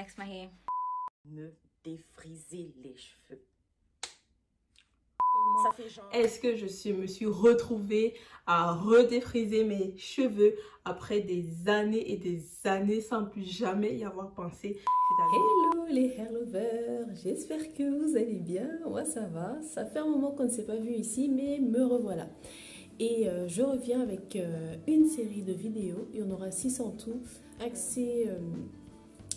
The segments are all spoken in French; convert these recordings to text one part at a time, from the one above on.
next my hair. Me défriser les cheveux. Ça fait genre... Est-ce que me suis retrouvée à redéfriser mes cheveux après des années et des années sans plus jamais y avoir pensé. Hello les hair lovers, j'espère que vous allez bien. Moi ça va, ça fait un moment qu'on ne s'est pas vu ici, mais me revoilà. Et je reviens avec une série de vidéos, il y en aura 6 en tout, axées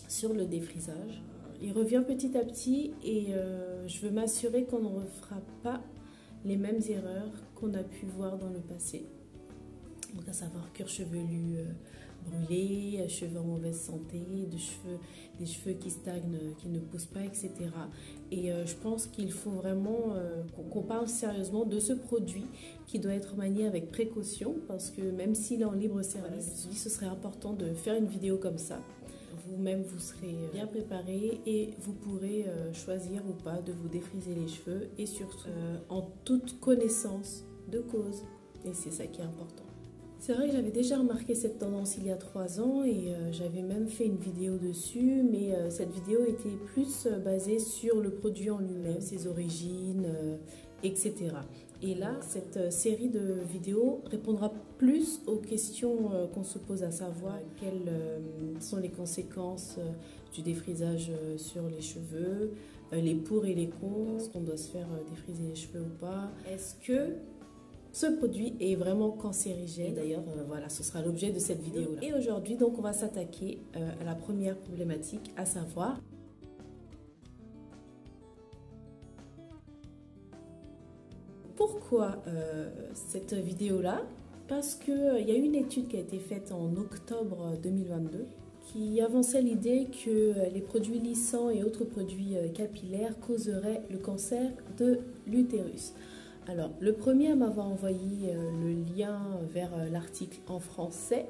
sur le défrisage. Il revient petit à petit et je veux m'assurer qu'on ne refera pas les mêmes erreurs qu'on a pu voir dans le passé. Donc à savoir cuir chevelu brûlé, cheveux en mauvaise santé, des cheveux qui stagnent, qui ne poussent pas, etc. Et je pense qu'il faut vraiment qu'on parle sérieusement de ce produit qui doit être manié avec précaution, parce que même s'il est en libre service, je me suis dit ce serait important de faire une vidéo comme ça. Vous-même, vous serez bien préparé et vous pourrez choisir ou pas de vous défriser les cheveux et surtout en toute connaissance de cause. Et c'est ça qui est important. C'est vrai que j'avais déjà remarqué cette tendance il y a 3 ans et j'avais même fait une vidéo dessus, mais cette vidéo était plus basée sur le produit en lui-même, ses origines, etc. Et là, cette série de vidéos répondra plus aux questions qu'on se pose, à savoir quelles sont les conséquences du défrisage sur les cheveux, les pour et les contre, est-ce qu'on doit se faire défriser les cheveux ou pas, est-ce que ce produit est vraiment cancérigène. D'ailleurs, voilà, ce sera l'objet de cette vidéo-là. Et aujourd'hui, donc, on va s'attaquer à la première problématique, à savoir pourquoi cette vidéo-là? Parce qu'il y a eu une étude qui a été faite en octobre 2022 qui avançait l'idée que les produits lissants et autres produits capillaires causeraient le cancer de l'utérus. Alors, le premier à m'avoir envoyé le lien vers l'article en français,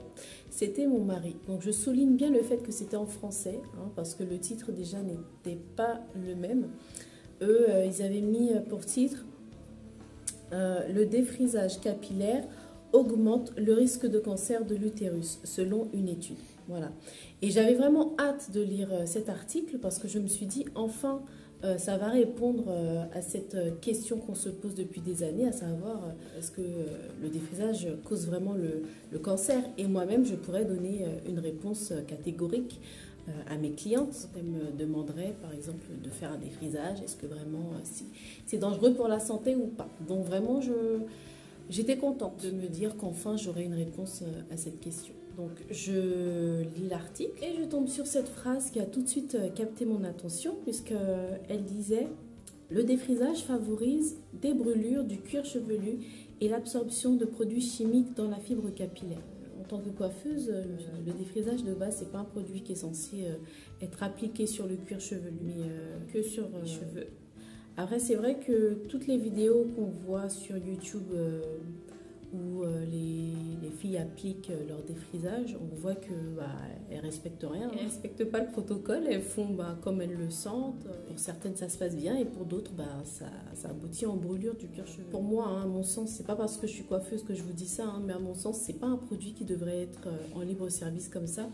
c'était mon mari. Donc, je souligne bien le fait que c'était en français, hein, parce que le titre déjà n'était pas le même. Eux, ils avaient mis pour titre le défrisage capillaire augmente le risque de cancer de l'utérus, selon une étude. Voilà. Et j'avais vraiment hâte de lire cet article parce que je me suis dit, enfin, ça va répondre à cette question qu'on se pose depuis des années, à savoir, est-ce que le défrisage cause vraiment le cancer? Et moi-même, je pourrais donner une réponse catégorique à mes clientes. Elles me demanderaient, par exemple, de faire un défrisage. Est-ce que vraiment c'est dangereux pour la santé ou pas? Donc vraiment, j'étais contente de me dire qu'enfin, j'aurais une réponse à cette question. Donc je lis l'article et je tombe sur cette phrase qui a tout de suite capté mon attention, puisqu'elle disait « Le défrisage favorise des brûlures du cuir chevelu et l'absorption de produits chimiques dans la fibre capillaire ». En tant que coiffeuse, le défrisage de base, c'est pas un produit qui est censé être appliqué sur le cuir chevelu, mais que sur les cheveux. Après, c'est vrai que toutes les vidéos qu'on voit sur YouTube où les filles appliquent leur défrisage, on voit que elles respectent rien. Elles respectent pas le protocole, elles font comme elles le sentent. Pour certaines, ça se passe bien et pour d'autres, ça aboutit en brûlure du cuir chevelu. Pour moi, hein, à mon sens, c'est pas parce que je suis coiffeuse que je vous dis ça, hein, mais à mon sens, c'est pas un produit qui devrait être en libre service comme ça.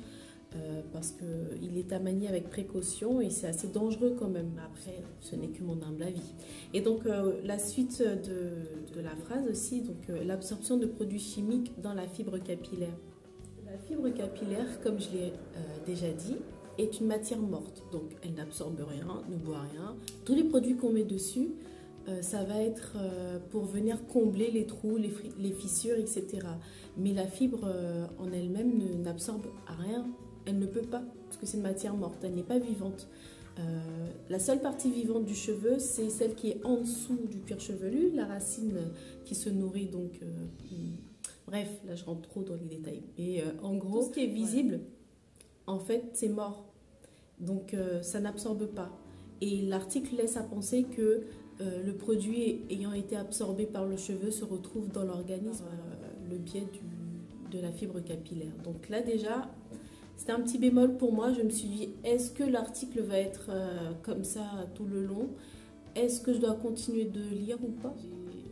Parce qu'il est à manier avec précaution et c'est assez dangereux quand même. Après, ce n'est que mon humble avis. Et donc, la suite de la phrase aussi, donc l'absorption de produits chimiques dans la fibre capillaire. La fibre capillaire, comme je l'ai déjà dit, est une matière morte. Donc, elle n'absorbe rien, ne boit rien. Tous les produits qu'on met dessus, ça va être pour venir combler les trous, les fissures, etc. Mais la fibre en elle-même n'absorbe rien. Elle ne peut pas, parce que c'est une matière morte, elle n'est pas vivante. La seule partie vivante du cheveu, c'est celle qui est en dessous du cuir chevelu, la racine qui se nourrit, donc... bref, là je rentre trop dans les détails. Et en gros, tout ce qui est visible, en fait, c'est mort. Donc ça n'absorbe pas. Et l'article laisse à penser que le produit ayant été absorbé par le cheveu se retrouve dans l'organisme, le biais de la fibre capillaire. Donc là déjà... C'était un petit bémol pour moi, je me suis dit, est-ce que l'article va être comme ça tout le long? Est-ce que je dois continuer de lire ou pas?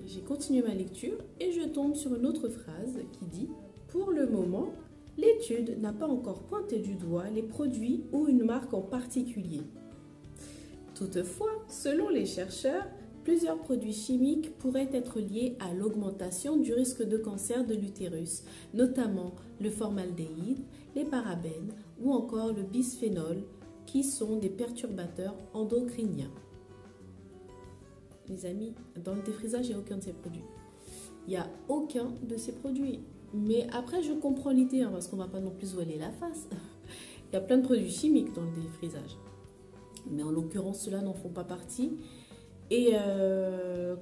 J'ai continué ma lecture et je tombe sur une autre phrase qui dit « Pour le moment, l'étude n'a pas encore pointé du doigt les produits ou une marque en particulier. Toutefois, selon les chercheurs, plusieurs produits chimiques pourraient être liés à l'augmentation du risque de cancer de l'utérus, notamment le formaldéhyde, les parabènes ou encore le bisphénol, qui sont des perturbateurs endocriniens. Les amis, dans le défrisage, il n'y a aucun de ces produits. Il n'y a aucun de ces produits. Mais après, je comprends l'idée, parce qu'on ne va pas non plus se voiler la face. Il y a plein de produits chimiques dans le défrisage. Mais en l'occurrence, ceux-là n'en font pas partie. Et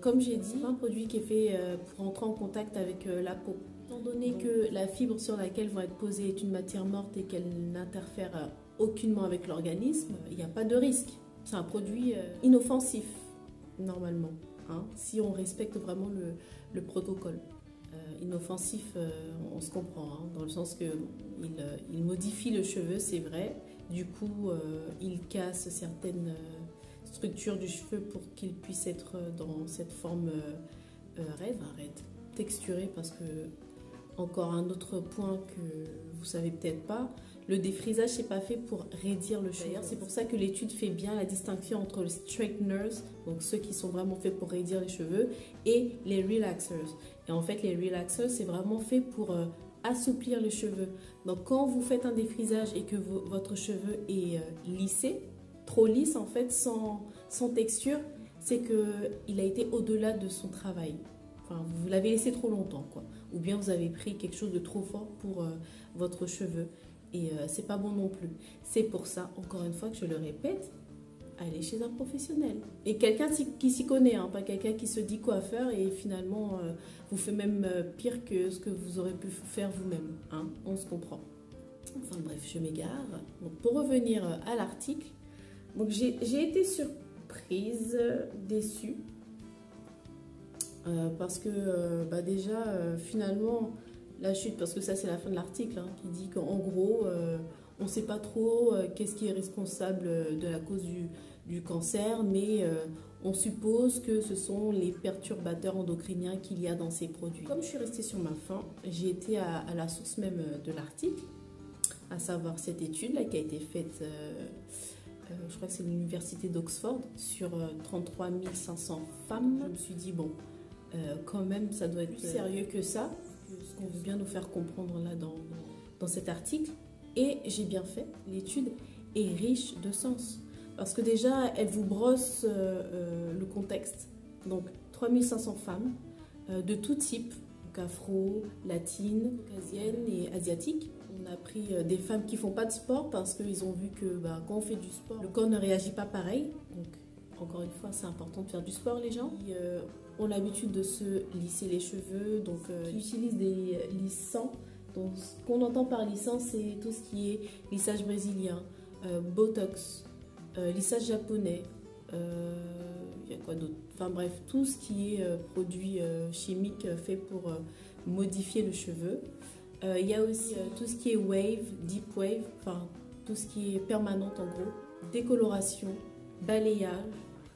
comme j'ai dit, un produit qui est fait pour entrer en contact avec la peau. Étant donné que la fibre sur laquelle vont être posées est une matière morte et qu'elle n'interfère aucunement avec l'organisme, il n'y a pas de risque. C'est un produit inoffensif, normalement, hein, si on respecte vraiment le protocole. Inoffensif, on se comprend, hein, dans le sens que il modifie le cheveu, c'est vrai. Du coup, il casse certaines structures du cheveu pour qu'il puisse être dans cette forme raide, texturée, parce que, encore un autre point que vous savez peut-être pas, le défrisage c'est pas fait pour raidir le cheveu. C'est pour ça que l'étude fait bien la distinction entre les straighteners, donc ceux qui sont vraiment faits pour raidir les cheveux, et les relaxers. Et en fait, les relaxers c'est vraiment fait pour assouplir les cheveux. Donc quand vous faites un défrisage et que votre cheveu est lissé, trop lisse en fait, sans texture, c'est qu'il a été au-delà de son travail. Enfin, vous l'avez laissé trop longtemps, quoi. Ou bien vous avez pris quelque chose de trop fort pour votre cheveu. Et c'est pas bon non plus. C'est pour ça, encore une fois, que je le répète, allez chez un professionnel. Et quelqu'un qui s'y connaît, hein, pas quelqu'un qui se dit quoi faire et finalement vous fait même pire que ce que vous aurez pu faire vous-même. Hein, on se comprend. Enfin bref, je m'égare. Donc, pour revenir à l'article, j'ai été surprise, déçue. Parce que déjà, finalement, la chute, parce que ça c'est la fin de l'article, hein, qui dit qu'en gros, on ne sait pas trop qu'est-ce qui est responsable de la cause du cancer, mais on suppose que ce sont les perturbateurs endocriniens qu'il y a dans ces produits. Comme je suis restée sur ma faim, j'ai été à la source même de l'article, à savoir cette étude-là qui a été faite, je crois que c'est l'université d'Oxford, sur 33 500 femmes. Je me suis dit, bon, quand même, ça doit être plus sérieux que ça, ce qu'on veut bien nous faire comprendre là dans cet article. Et j'ai bien fait, l'étude est riche de sens. Parce que déjà, elle vous brosse le contexte. Donc, 3500 femmes de tout type, donc afro, latines, caucasiennes et asiatiques. On a pris des femmes qui ne font pas de sport parce qu'ils ont vu que quand on fait du sport, le corps ne réagit pas pareil. Donc, encore une fois, c'est important de faire du sport, les gens. Ils ont l'habitude de se lisser les cheveux, donc ils utilisent des lissants. Donc, ce qu'on entend par lissant, c'est tout ce qui est lissage brésilien, botox, lissage japonais, il y a quoi d'autre? Enfin bref, tout ce qui est produit chimique fait pour modifier le cheveu. Il y a aussi tout ce qui est wave, deep wave, enfin tout ce qui est permanente en gros, décoloration, balayage,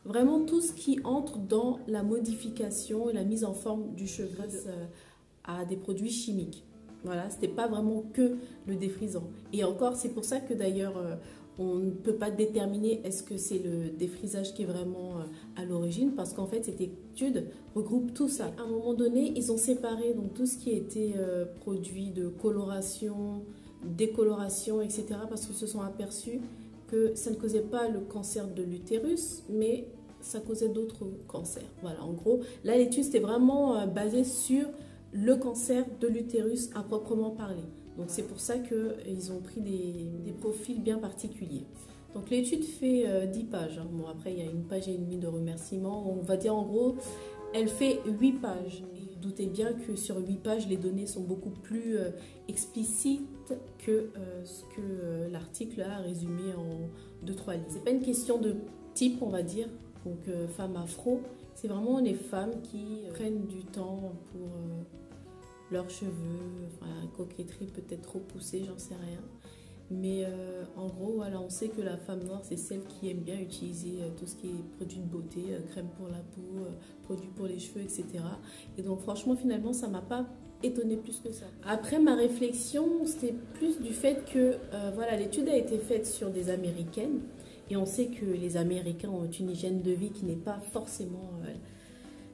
vraiment tout ce qui entre dans la modification et la mise en forme du cheveu grâce à des produits chimiques. Voilà, c'était pas vraiment que le défrisant. Et encore, c'est pour ça que d'ailleurs, on ne peut pas déterminer est-ce que c'est le défrisage qui est vraiment à l'origine, parce qu'en fait, cette étude regroupe tout ça. À un moment donné, ils ont séparé donc, tout ce qui était produit de coloration, décoloration, etc. parce qu'ils se sont aperçus que ça ne causait pas le cancer de l'utérus, mais ça causait d'autres cancers. Voilà, en gros, là, l'étude, c'était vraiment basée sur le cancer de l'utérus à proprement parler. Donc c'est pour ça qu'ils ont pris des profils bien particuliers. Donc l'étude fait 10 pages. Hein. Bon, après, il y a une page et demie de remerciements. On va dire en gros, elle fait 8 pages. Et doutez bien que sur 8 pages, les données sont beaucoup plus explicites que ce que l'article a résumé en 2-3 lignes. C'est pas une question de type, on va dire. Donc femmes afro, c'est vraiment les femmes qui prennent du temps pour leurs cheveux, enfin, coquetterie peut-être trop poussée, j'en sais rien. Mais en gros, voilà, on sait que la femme noire, c'est celle qui aime bien utiliser tout ce qui est produits de beauté, crème pour la peau, produits pour les cheveux, etc. Et donc franchement, finalement, ça m'a pas étonnée plus que ça. Après, ma réflexion, c'était plus du fait que voilà, l'étude a été faite sur des Américaines. Et on sait que les Américains ont une hygiène de vie qui n'est pas forcément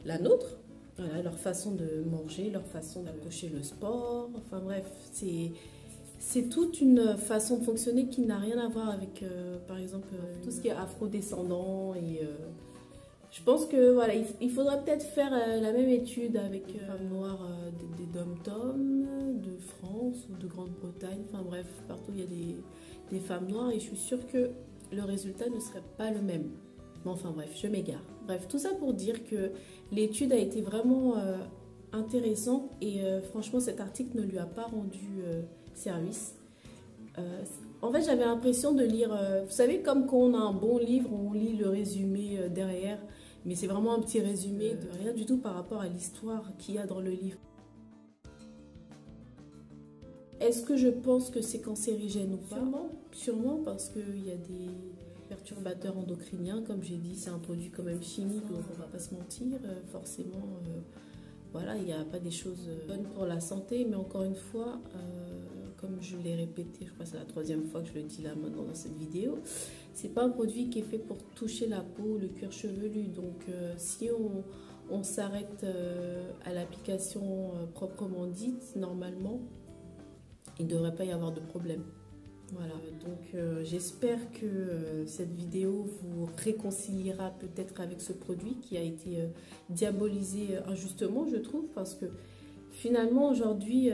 la nôtre. Voilà, leur façon de manger, leur façon d'approcher le sport. Enfin bref, c'est toute une façon de fonctionner qui n'a rien à voir avec, par exemple, tout ce qui est afro-descendant. Et je pense que voilà, il faudra peut-être faire la même étude avec les femmes noires des dom-toms, de France ou de Grande-Bretagne. Enfin bref, partout il y a des femmes noires et je suis sûre que le résultat ne serait pas le même. Mais enfin bref, je m'égare. Bref, tout ça pour dire que l'étude a été vraiment intéressante et franchement cet article ne lui a pas rendu service. En fait, j'avais l'impression de lire, vous savez, comme quand on a un bon livre, on lit le résumé derrière, mais c'est vraiment un petit résumé de rien du tout par rapport à l'histoire qu'il y a dans le livre. Est-ce que je pense que c'est cancérigène ou pas? Sûrement parce qu'il y a des perturbateurs endocriniens, comme j'ai dit, c'est un produit quand même chimique, donc on va pas se mentir, forcément, voilà, il n'y a pas des choses bonnes pour la santé, mais encore une fois, comme je l'ai répété, je crois que c'est la 3e fois que je le dis là maintenant dans cette vidéo, c'est pas un produit qui est fait pour toucher la peau, le cuir chevelu, donc si on s'arrête à l'application proprement dite, normalement, il ne devrait pas y avoir de problème. Voilà, donc j'espère que cette vidéo vous réconciliera peut-être avec ce produit qui a été diabolisé injustement, je trouve, parce que finalement aujourd'hui,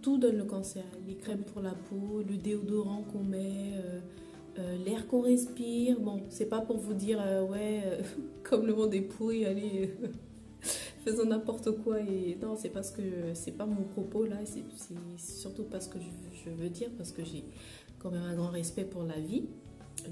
tout donne le cancer. Les crèmes pour la peau, le déodorant qu'on met, l'air qu'on respire. Bon, c'est pas pour vous dire, comme le monde est pourri, allez... faisons n'importe quoi et non, c'est parce que c'est pas mon propos là, c'est surtout parce que je veux dire, parce que j'ai quand même un grand respect pour la vie,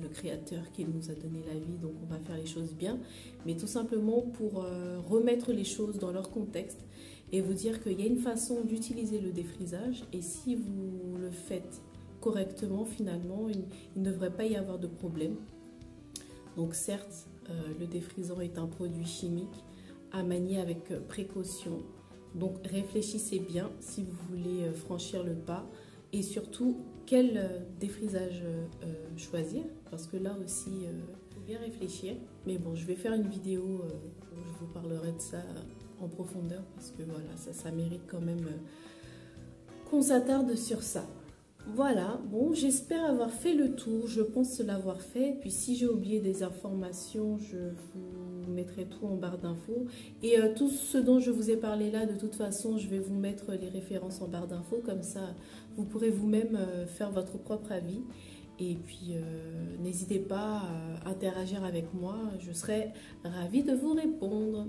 le créateur qui nous a donné la vie, donc on va faire les choses bien, mais tout simplement pour remettre les choses dans leur contexte et vous dire qu'il y a une façon d'utiliser le défrisage et si vous le faites correctement, finalement, il ne devrait pas y avoir de problème. Donc certes, le défrisant est un produit chimique à manier avec précaution. Donc réfléchissez bien si vous voulez franchir le pas et surtout quel défrisage choisir parce que là aussi il faut bien réfléchir. Mais bon, je vais faire une vidéo où je vous parlerai de ça en profondeur parce que voilà, ça mérite quand même qu'on s'attarde sur ça. Voilà, bon, j'espère avoir fait le tour, je pense l'avoir fait. Puis si j'ai oublié des informations, je vous mettrai tout en barre d'infos. Et tout ce dont je vous ai parlé là, de toute façon, je vais vous mettre les références en barre d'infos. Comme ça, vous pourrez vous-même faire votre propre avis. Et puis, n'hésitez pas à interagir avec moi, je serai ravie de vous répondre.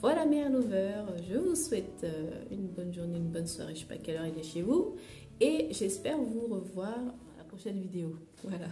Voilà mes lovers, je vous souhaite une bonne journée, une bonne soirée, je ne sais pas à quelle heure il est chez vous. Et j'espère vous revoir à la prochaine vidéo. Voilà.